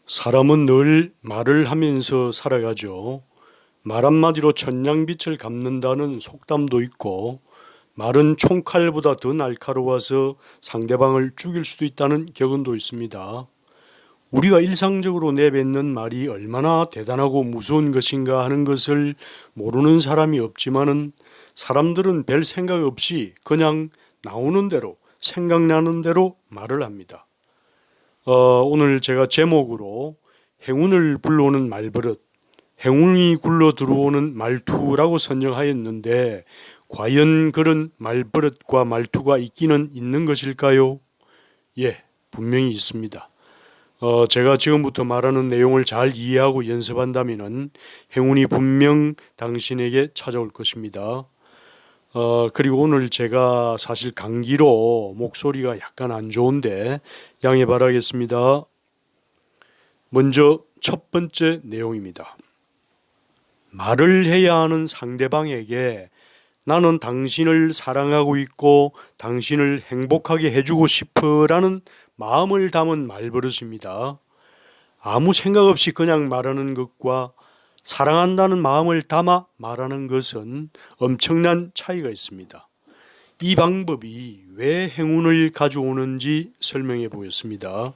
사람은 늘 말을 하면서 살아가죠. 말 한마디로 천냥빛을 갚는다는 속담도 있고, 말은 총칼보다 더 날카로워서 상대방을 죽일 수도 있다는 격언도 있습니다. 우리가 일상적으로 내뱉는 말이 얼마나 대단하고 무서운 것인가 하는 것을 모르는 사람이 없지만은 사람들은 별 생각 없이 그냥 나오는 대로, 생각나는 대로 말을 합니다. 오늘 제가 제목으로 행운을 불러오는 말버릇, 행운이 굴러 들어오는 말투라고 선정하였는데, 과연 그런 말버릇과 말투가 있기는 있는 것일까요? 예, 분명히 있습니다. 제가 지금부터 말하는 내용을 잘 이해하고 연습한다면 행운이 분명 당신에게 찾아올 것입니다. 그리고 오늘 제가 사실 감기로 목소리가 약간 안 좋은데 양해 바라겠습니다. 먼저 첫 번째 내용입니다. 말을 해야 하는 상대방에게 나는 당신을 사랑하고 있고 당신을 행복하게 해주고 싶어라는 마음을 담은 말버릇입니다. 아무 생각 없이 그냥 말하는 것과 사랑한다는 마음을 담아 말하는 것은 엄청난 차이가 있습니다. 이 방법이 왜 행운을 가져오는지 설명해 보겠습니다.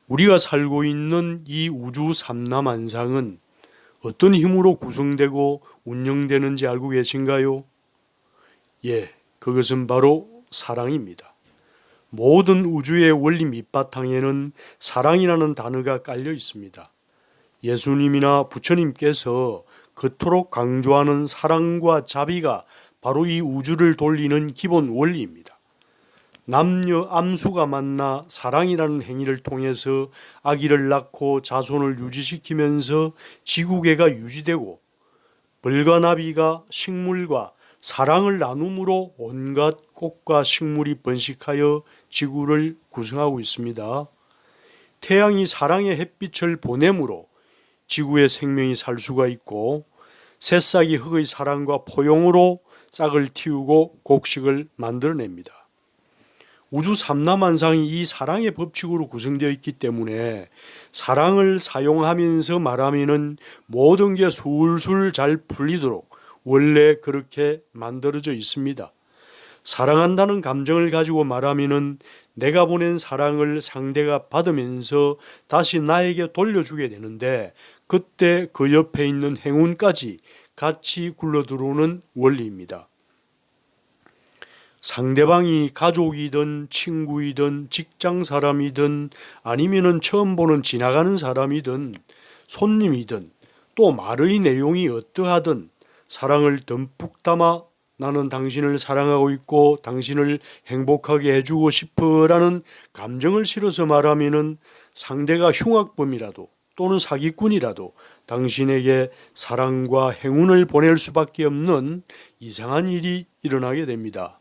우리가 살고 있는 이 우주 삼라만상은 어떤 힘으로 구성되고 운영되는지 알고 계신가요? 예, 그것은 바로 사랑입니다. 모든 우주의 원리 밑바탕에는 사랑이라는 단어가 깔려 있습니다. 예수님이나 부처님께서 그토록 강조하는 사랑과 자비가 바로 이 우주를 돌리는 기본 원리입니다. 남녀 암수가 만나 사랑이라는 행위를 통해서 아기를 낳고 자손을 유지시키면서 지구계가 유지되고, 벌과 나비가 식물과 사랑을 나눔으로 온갖 꽃과 식물이 번식하여 지구를 구성하고 있습니다. 태양이 사랑의 햇빛을 보냄으로 지구의 생명이 살 수가 있고, 새싹이 흙의 사랑과 포용으로 싹을 틔우고 곡식을 만들어냅니다. 우주 삼라만상이 이 사랑의 법칙으로 구성되어 있기 때문에 사랑을 사용하면서 말하면은 모든 게 술술 잘 풀리도록 원래 그렇게 만들어져 있습니다. 사랑한다는 감정을 가지고 말하면은 내가 보낸 사랑을 상대가 받으면서 다시 나에게 돌려주게 되는데, 그때 그 옆에 있는 행운까지 같이 굴러 들어오는 원리입니다. 상대방이 가족이든 친구이든 직장 사람이든 아니면은 처음 보는 지나가는 사람이든 손님이든 또 말의 내용이 어떠하든 사랑을 듬뿍 담아 나는 당신을 사랑하고 있고 당신을 행복하게 해주고 싶어라는 감정을 실어서 말하면은 상대가 흉악범이라도 또는 사기꾼이라도 당신에게 사랑과 행운을 보낼 수밖에 없는 이상한 일이 일어나게 됩니다.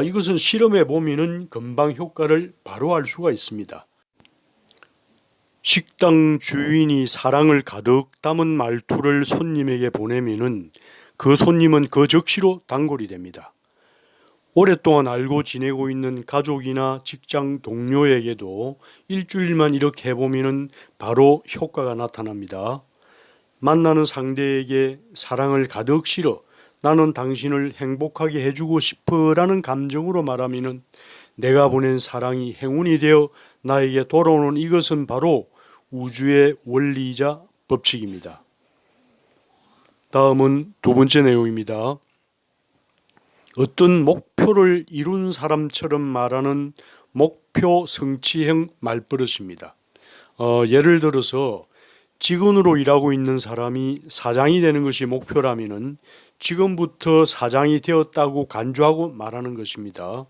이것은 실험해 보면은 금방 효과를 바로 알 수가 있습니다. 식당 주인이 사랑을 가득 담은 말투를 손님에게 보내면은 그 손님은 그 즉시로 단골이 됩니다. 오랫동안 알고 지내고 있는 가족이나 직장 동료에게도 일주일만 이렇게 해보면은 바로 효과가 나타납니다. 만나는 상대에게 사랑을 가득 실어 나는 당신을 행복하게 해주고 싶어라는 감정으로 말하면은 내가 보낸 사랑이 행운이 되어 나에게 돌아오는, 이것은 바로 우주의 원리이자 법칙입니다. 다음은 두 번째 내용입니다. 어떤 목표를 이룬 사람처럼 말하는 목표 성취형 말버릇입니다. 예를 들어서 직원으로 일하고 있는 사람이 사장이 되는 것이 목표라면은 지금부터 사장이 되었다고 간주하고 말하는 것입니다.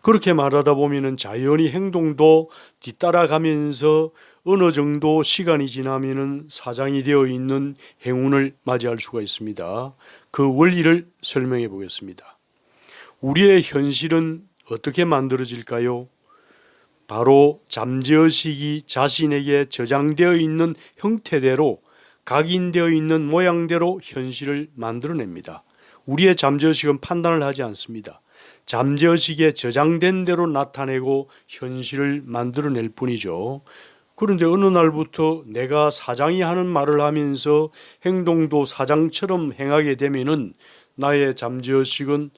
그렇게 말하다 보면은 자연히 행동도 뒤따라가면서 어느 정도 시간이 지나면은 사장이 되어 있는 행운을 맞이할 수가 있습니다. 그 원리를 설명해 보겠습니다. 우리의 현실은 어떻게 만들어질까요? 바로 잠재의식이 자신에게 저장되어 있는 형태대로, 각인되어 있는 모양대로 현실을 만들어냅니다. 우리의 잠재의식은 판단을 하지 않습니다. 잠재의식에 저장된 대로 나타내고 현실을 만들어낼 뿐이죠. 그런데 어느 날부터 내가 사장이 하는 말을 하면서 행동도 사장처럼 행하게 되면은 나의 잠재의식은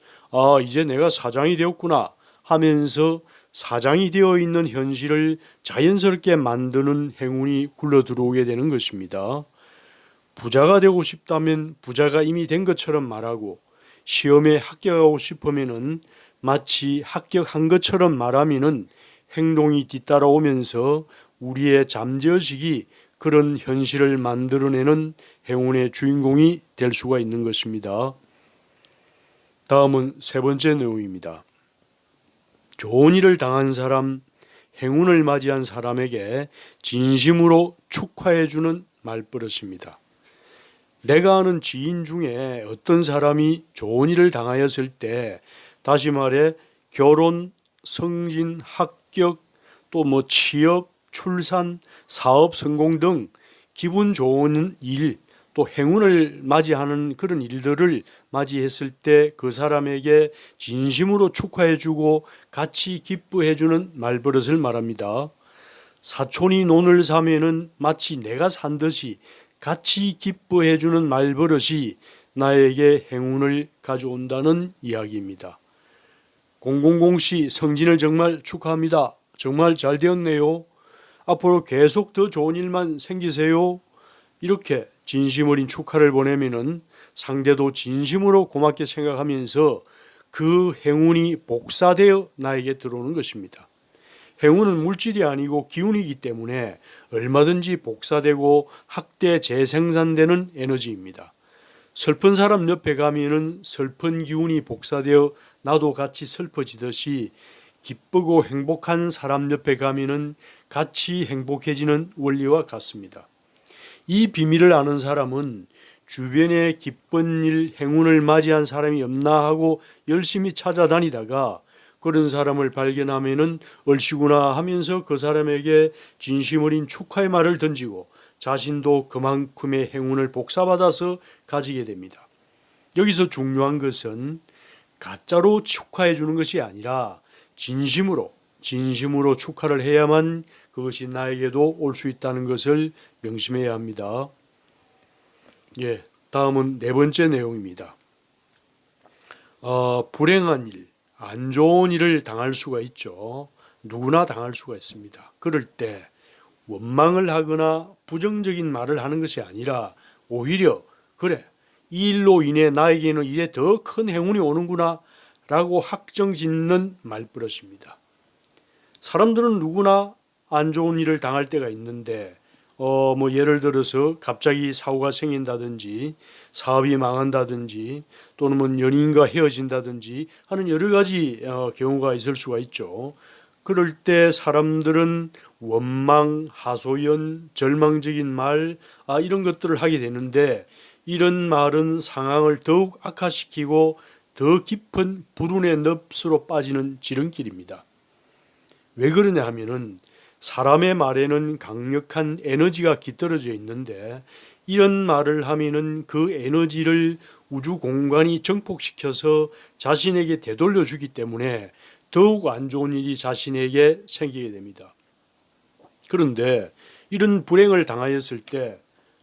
이제 내가 사장이 되었구나 하면서 사장이 되어 있는 현실을 자연스럽게 만드는 행운이 굴러 들어오게 되는 것입니다. 부자가 되고 싶다면 부자가 이미 된 것처럼 말하고, 시험에 합격하고 싶으면은 마치 합격한 것처럼 말하면은 행동이 뒤따라오면서 우리의 잠재의식이 그런 현실을 만들어내는 행운의 주인공이 될 수가 있는 것입니다. 다음은 세 번째 내용입니다. 좋은 일을 당한 사람, 행운을 맞이한 사람에게 진심으로 축하해주는 말버릇입니다. 내가 아는 지인 중에 어떤 사람이 좋은 일을 당하였을 때, 다시 말해 결혼, 승진, 합격, 또 취업, 출산, 사업 성공 등 기분 좋은 일, 또 행운을 맞이하는 그런 일들을 맞이했을 때 그 사람에게 진심으로 축하해주고 같이 기뻐해주는 말버릇을 말합니다. 사촌이 논을 사면은 마치 내가 산 듯이 같이 기뻐해주는 말버릇이 나에게 행운을 가져온다는 이야기입니다. 000씨 승진을 정말 축하합니다. 정말 잘 되었네요. 앞으로 계속 더 좋은 일만 생기세요. 이렇게 진심 어린 축하를 보내면은 상대도 진심으로 고맙게 생각하면서 그 행운이 복사되어 나에게 들어오는 것입니다. 행운은 물질이 아니고 기운이기 때문에 얼마든지 복사되고 확대 재생산되는 에너지입니다. 슬픈 사람 옆에 가면은 슬픈 기운이 복사되어 나도 같이 슬퍼지듯이, 기쁘고 행복한 사람 옆에 가면은 같이 행복해지는 원리와 같습니다. 이 비밀을 아는 사람은 주변에 기쁜 일, 행운을 맞이한 사람이 없나 하고 열심히 찾아다니다가 그런 사람을 발견하면은 얼씨구나 하면서 그 사람에게 진심 어린 축하의 말을 던지고 자신도 그만큼의 행운을 복사받아서 가지게 됩니다. 여기서 중요한 것은 가짜로 축하해 주는 것이 아니라 진심으로 축하를 해야만 그것이 나에게도 올 수 있다는 것을 명심해야 합니다. 다음은 네 번째 내용입니다. 불행한 일, 안 좋은 일을 당할 수가 있죠. 누구나 당할 수가 있습니다. 그럴 때 원망을 하거나 부정적인 말을 하는 것이 아니라 오히려 그래, 이 일로 인해 나에게는 이제 더 큰 행운이 오는구나 라고 확정짓는 말버릇입니다. 사람들은 누구나 안 좋은 일을 당할 때가 있는데 예를 들어서 갑자기 사고가 생긴다든지 사업이 망한다든지 또는 연인과 헤어진다든지 하는 여러 가지 경우가 있을 수가 있죠. 그럴 때 사람들은 원망, 하소연, 절망적인 말 이런 것들을 하게 되는데, 이런 말은 상황을 더욱 악화시키고 더 깊은 불운의 늪으로 빠지는 지름길입니다. 왜 그러냐 하면은 사람의 말에는 강력한 에너지가 깃들어져 있는데, 이런 말을 하면은 그 에너지를 우주 공간이 정폭시켜서 자신에게 되돌려 주기 때문에 더욱 안 좋은 일이 자신에게 생기게 됩니다. 그런데 이런 불행을 당하였을 때,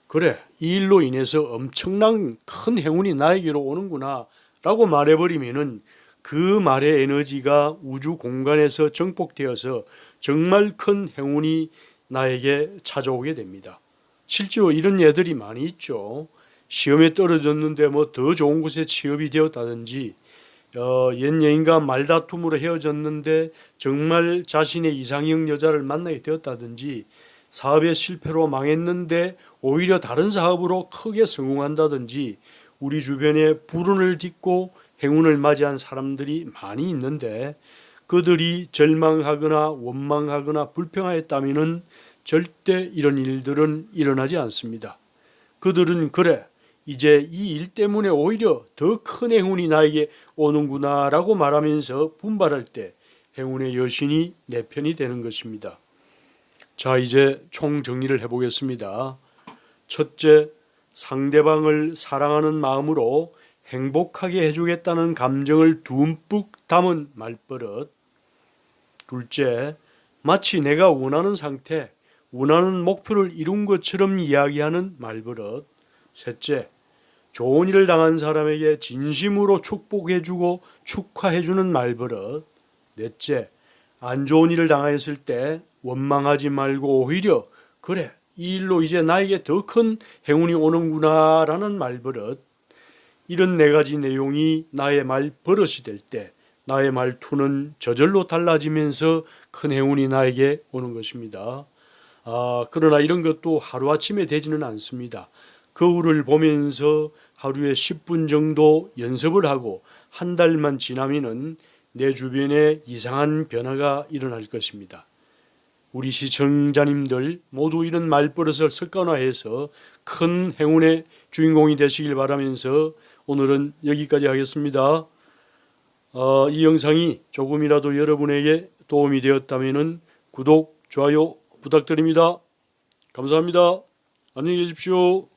그래, 이 일로 인해서 엄청난 큰 행운이 나에게로 오는구나 라고 말해버리면은 그 말의 에너지가 우주 공간에서 정폭되어서 정말 큰 행운이 나에게 찾아오게 됩니다. 실제로 이런 예들이 많이 있죠. 시험에 떨어졌는데 더 좋은 곳에 취업이 되었다든지, 옛 여인과 말다툼으로 헤어졌는데 정말 자신의 이상형 여자를 만나게 되었다든지, 사업의 실패로 망했는데 오히려 다른 사업으로 크게 성공한다든지, 우리 주변에 불운을 딛고 행운을 맞이한 사람들이 많이 있는데, 그들이 절망하거나 원망하거나 불평하였다면 절대 이런 일들은 일어나지 않습니다. 그들은 그래, 이제 이 일 때문에 오히려 더 큰 행운이 나에게 오는구나 라고 말하면서 분발할 때 행운의 여신이 내 편이 되는 것입니다. 자, 이제 총 정리를 해보겠습니다. 첫째, 상대방을 사랑하는 마음으로 행복하게 해주겠다는 감정을 듬뿍 담은 말버릇. 둘째, 마치 내가 원하는 상태, 원하는 목표를 이룬 것처럼 이야기하는 말버릇. 셋째, 좋은 일을 당한 사람에게 진심으로 축복해주고 축하해주는 말버릇. 넷째, 안 좋은 일을 당했을 때 원망하지 말고 오히려 그래, 이 일로 이제 나에게 더 큰 행운이 오는구나 라는 말버릇. 이런 네 가지 내용이 나의 말버릇이 될 때 나의 말투는 저절로 달라지면서 큰 행운이 나에게 오는 것입니다. 그러나 이런 것도 하루아침에 되지는 않습니다. 거울을 보면서 하루에 10분 정도 연습을 하고 한 달만 지나면은 내 주변에 이상한 변화가 일어날 것입니다. 우리 시청자님들 모두 이런 말버릇을 습관화해서 큰 행운의 주인공이 되시길 바라면서 오늘은 여기까지 하겠습니다. 이 영상이 조금이라도 여러분에게 도움이 되었다면 구독, 좋아요 부탁드립니다. 감사합니다. 안녕히 계십시오.